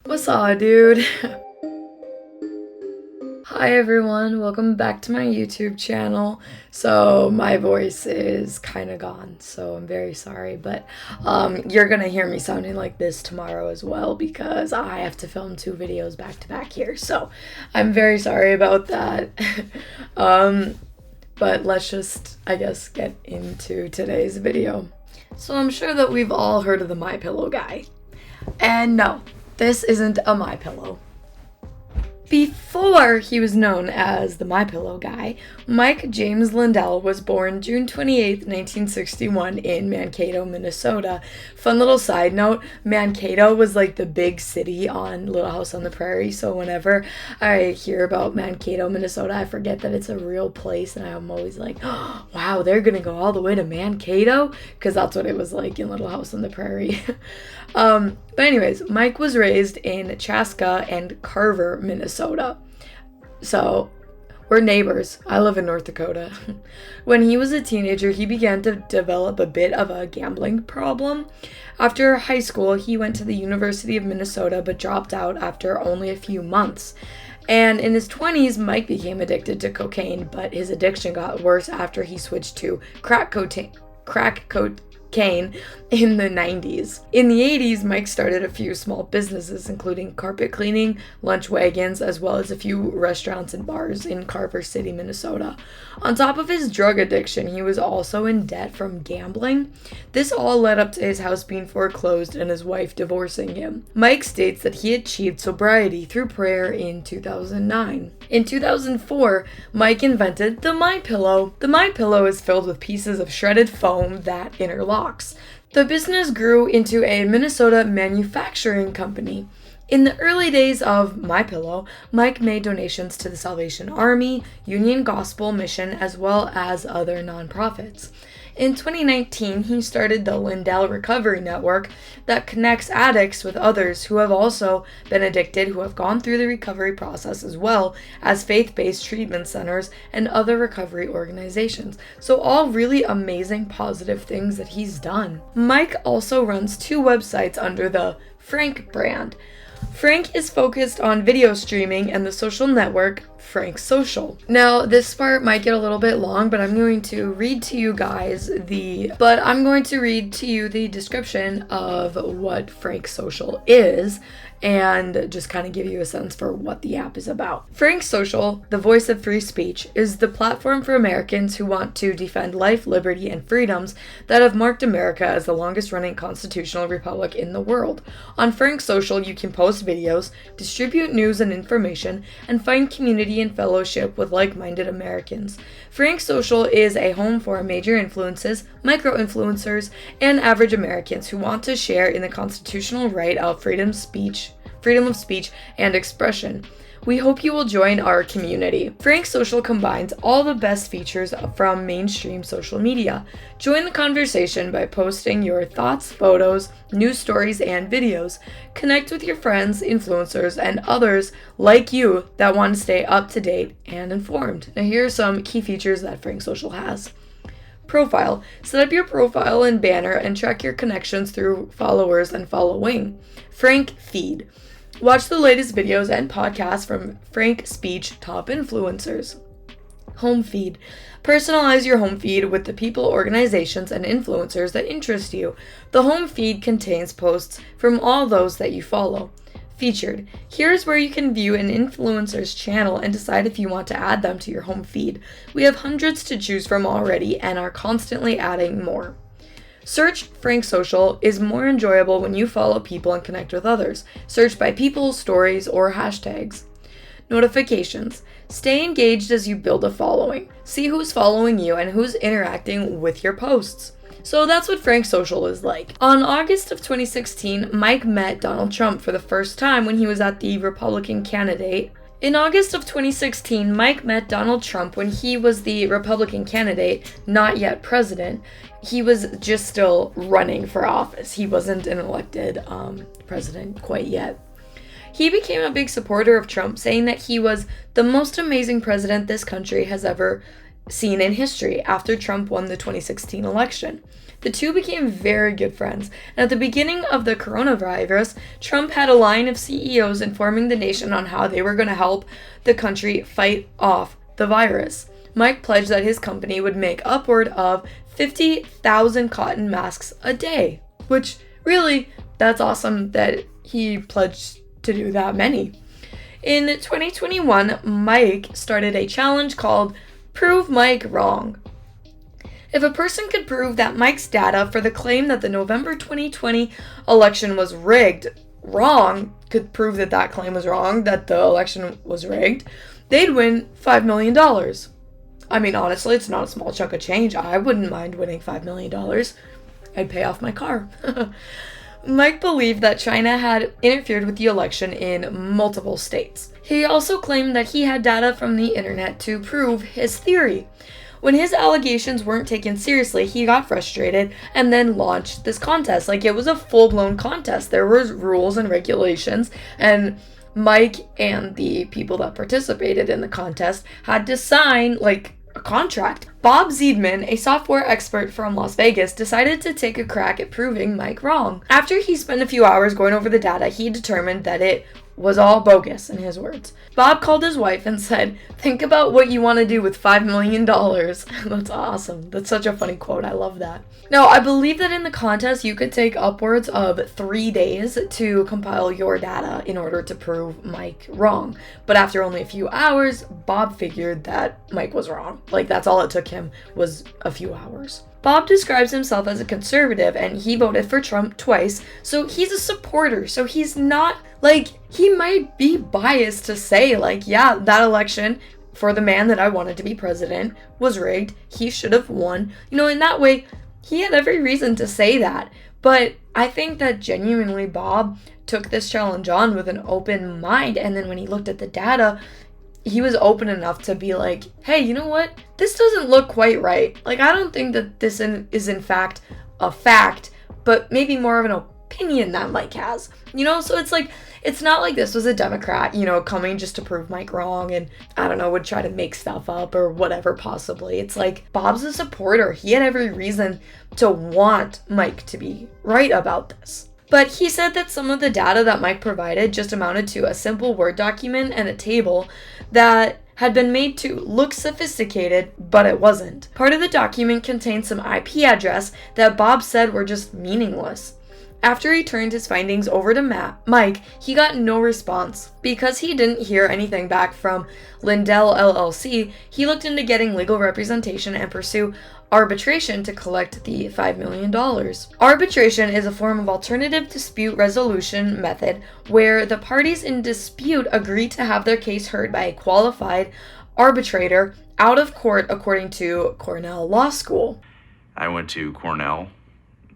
What's up, dude? Hi everyone, welcome back to my YouTube channel. So my voice is kind of gone, so I'm very sorry, but you're gonna hear me sounding like this tomorrow as well because I have to film 2 videos back to back here. So I'm very sorry about that. But let's just, I guess, get into today's video. So I'm sure that we've all heard of the MyPillow guy. And no, this isn't a MyPillow. Before he was known as the MyPillow guy, Mike James Lindell was born June 28th, 1961 in Mankato, Minnesota. Fun little side note, Mankato was like the big city on Little House on the Prairie, so whenever I hear about Mankato, Minnesota, I forget that it's a real place, and I'm always like, oh, wow, they're gonna go all the way to Mankato? Because that's what it was like in Little House on the Prairie. But anyways, Mike was raised in Chaska and Carver, Minnesota. So, we're neighbors. I live in North Dakota. When he was a teenager, he began to develop a bit of a gambling problem. After high school, he went to the University of Minnesota but dropped out after only a few months. And in his 20s, Mike became addicted to cocaine, but his addiction got worse after he switched to crack cocaine in the 90s. In the 80s, Mike started a few small businesses, including carpet cleaning, lunch wagons, as well as a few restaurants and bars in Carver City, Minnesota. On top of his drug addiction, he was also in debt from gambling. This all led up to his house being foreclosed and his wife divorcing him. Mike states that he achieved sobriety through prayer in 2009. In 2004, Mike invented the MyPillow. The MyPillow is filled with pieces of shredded foam that interlocks. The business grew into a Minnesota manufacturing company. In the early days of MyPillow, Mike made donations to the Salvation Army, Union Gospel Mission, as well as other nonprofits. In 2019, he started the Lindell Recovery Network that connects addicts with others who have also been addicted, who have gone through the recovery process, as well as faith-based treatment centers and other recovery organizations. So all really amazing, positive things that he's done. Mike also runs 2 websites under the Frank brand. Frank is focused on video streaming and the social network Frank Social. Now, this part might get a little bit long, but I'm going to read to you the description of what Frank Social is and just kind of give you a sense for what the app is about. Frank Social, the voice of free speech, is the platform for Americans who want to defend life, liberty, and freedoms that have marked America as the longest-running constitutional republic in the world. On Frank Social, you can post videos, distribute news and information, and find community and fellowship with like-minded Americans. Frank Social is a home for major influences, micro-influencers, and average Americans who want to share in the constitutional right of freedom of speech and expression. We hope you will join our community. Frank Social combines all the best features from mainstream social media. Join the conversation by posting your thoughts, photos, news stories, and videos. Connect with your friends, influencers, and others like you that want to stay up to date and informed. Now here are some key features that Frank Social has. Profile. Set up your profile and banner and track your connections through followers and following. Frank Feed. Watch the latest videos and podcasts from Frank Speech top influencers. Home feed. Personalize your home feed with the people, organizations, and influencers that interest you. The home feed contains posts from all those that you follow. Featured. Here's where you can view an influencer's channel and decide if you want to add them to your home feed. We have hundreds to choose from already and are constantly adding more. Search Frank Social is more enjoyable when you follow people and connect with others. Search by people, stories, or hashtags. Notifications. Stay engaged as you build a following. See who's following you and who's interacting with your posts. So that's what Frank Social is like. On August of 2016, Mike met Donald Trump for the first time when he was at the Republican candidate. In August of 2016, Mike met Donald Trump when he was the Republican candidate, not yet president. He was just still running for office. He wasn't an elected president quite yet. He became a big supporter of Trump, saying that he was the most amazing president this country has ever seen in history after Trump won the 2016 election. The two became very good friends, and at the beginning of the coronavirus, Trump had a line of CEOs informing the nation on how they were going to help the country fight off the virus. Mike pledged that his company would make upward of 50,000 cotton masks a day, which really, that's awesome that he pledged to do that many. In 2021, Mike started a challenge called Prove Mike Wrong. If a person could prove that Mike's data for the claim that the November 2020 election was rigged could prove that that claim was wrong, that the election was rigged, they'd win $5 million. I mean, honestly, it's not a small chunk of change. I wouldn't mind winning $5 million. I'd pay off my car. Mike believed that China had interfered with the election in multiple states. He also claimed that he had data from the internet to prove his theory. When his allegations weren't taken seriously, he got frustrated and then launched this contest. Like, it was a full-blown contest. There were rules and regulations, and Mike and the people that participated in the contest had to sign, like, a contract. Bob Zeidman, a software expert from Las Vegas, decided to take a crack at proving Mike wrong. After he spent a few hours going over the data, he determined that it was all bogus, in his words. Bob called his wife and said, "Think about what you want to do with $5 million. That's awesome. That's such a funny quote. I love that. Now, I believe that in the contest, you could take upwards of 3 days to compile your data in order to prove Mike wrong. But after only a few hours, Bob figured that Mike was wrong. Like, that's all it took him, was a few hours. Bob describes himself as a conservative, and he voted for Trump twice, so he's a supporter. So he's not, like, he might be biased to say, like, yeah, that election for the man that I wanted to be president was rigged. He should have won. You know, in that way, he had every reason to say that. But I think that genuinely Bob took this challenge on with an open mind, and then when he looked at the data, he was open enough to be like, hey, you know what? This doesn't look quite right. Like, I don't think that this is in fact a fact, but maybe more of an opinion that Mike has. You know, so it's like, it's not like this was a Democrat, you know, coming just to prove Mike wrong and, I don't know, would try to make stuff up or whatever possibly. It's like, Bob's a supporter. He had every reason to want Mike to be right about this. But he said that some of the data that Mike provided just amounted to a simple Word document and a table that had been made to look sophisticated, but it wasn't. Part of the document contained some IP address that Bob said were just meaningless. After he turned his findings over to Mike, he got no response. Because he didn't hear anything back from Lindell LLC, he looked into getting legal representation and pursue arbitration to collect the $5 million. Arbitration is a form of alternative dispute resolution method where the parties in dispute agree to have their case heard by a qualified arbitrator out of court, according to Cornell Law School. I went to Cornell.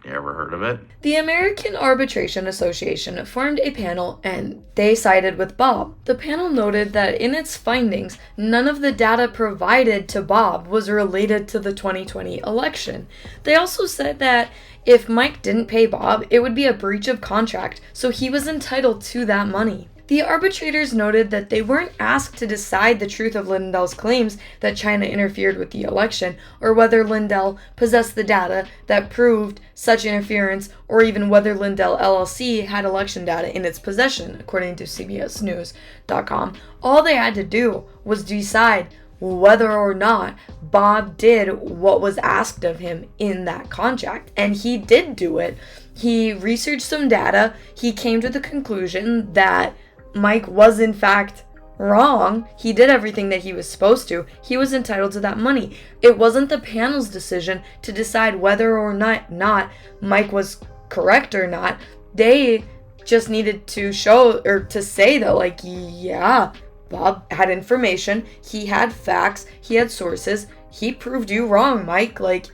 You ever heard of it? The American Arbitration Association formed a panel and they sided with Bob. The panel noted that in its findings, none of the data provided to Bob was related to the 2020 election. They also said that if Mike didn't pay Bob, it would be a breach of contract, so he was entitled to that money. The arbitrators noted that they weren't asked to decide the truth of Lindell's claims that China interfered with the election, or whether Lindell possessed the data that proved such interference, or even whether Lindell LLC had election data in its possession, according to CBSNews.com. All they had to do was decide whether or not Bob did what was asked of him in that contract, and he did do it. He researched some data. He came to the conclusion that Mike was in fact wrong. He did everything that he was supposed to. He was entitled to that money. It wasn't the panel's decision to decide whether or not Mike was correct or not. They just needed to show or to say that, like, yeah, Bob had information, he had facts, he had sources, he proved you wrong, Mike. Like,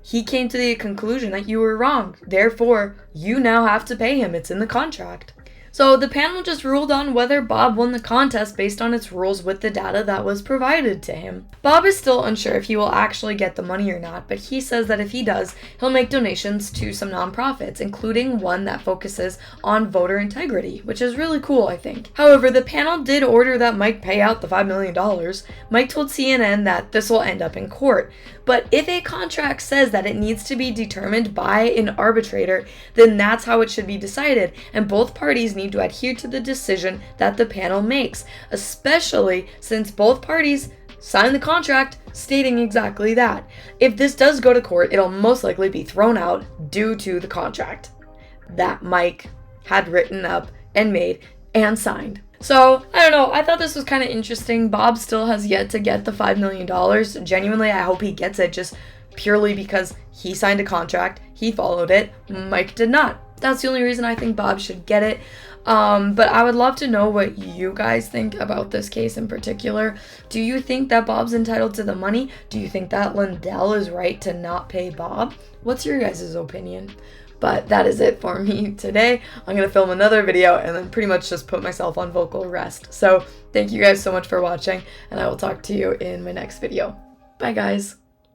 he came to the conclusion that you were wrong. Therefore, you now have to pay him. It's in the contract. So the panel just ruled on whether Bob won the contest based on its rules with the data that was provided to him. Bob is still unsure if he will actually get the money or not, but he says that if he does, he'll make donations to some nonprofits, including one that focuses on voter integrity, which is really cool, I think. However, the panel did order that Mike pay out the $5 million. Mike told CNN that this will end up in court. But if a contract says that it needs to be determined by an arbitrator, then that's how it should be decided, and both parties need to adhere to the decision that the panel makes, especially since both parties signed the contract stating exactly that. If this does go to court, it'll most likely be thrown out due to the contract that Mike had written up and made and signed. So, I don't know, I thought this was kind of interesting. Bob still has yet to get the $5 million. Genuinely, I hope he gets it just purely because he signed a contract, he followed it, Mike did not. That's the only reason I think Bob should get it. But I would love to know what you guys think about this case in particular. Do you think that Bob's entitled to the money? Do you think that Lindell is right to not pay Bob? What's your guys' opinion? But that is it for me today. I'm going to film another video and then pretty much just put myself on vocal rest. So thank you guys so much for watching, and I will talk to you in my next video. Bye guys.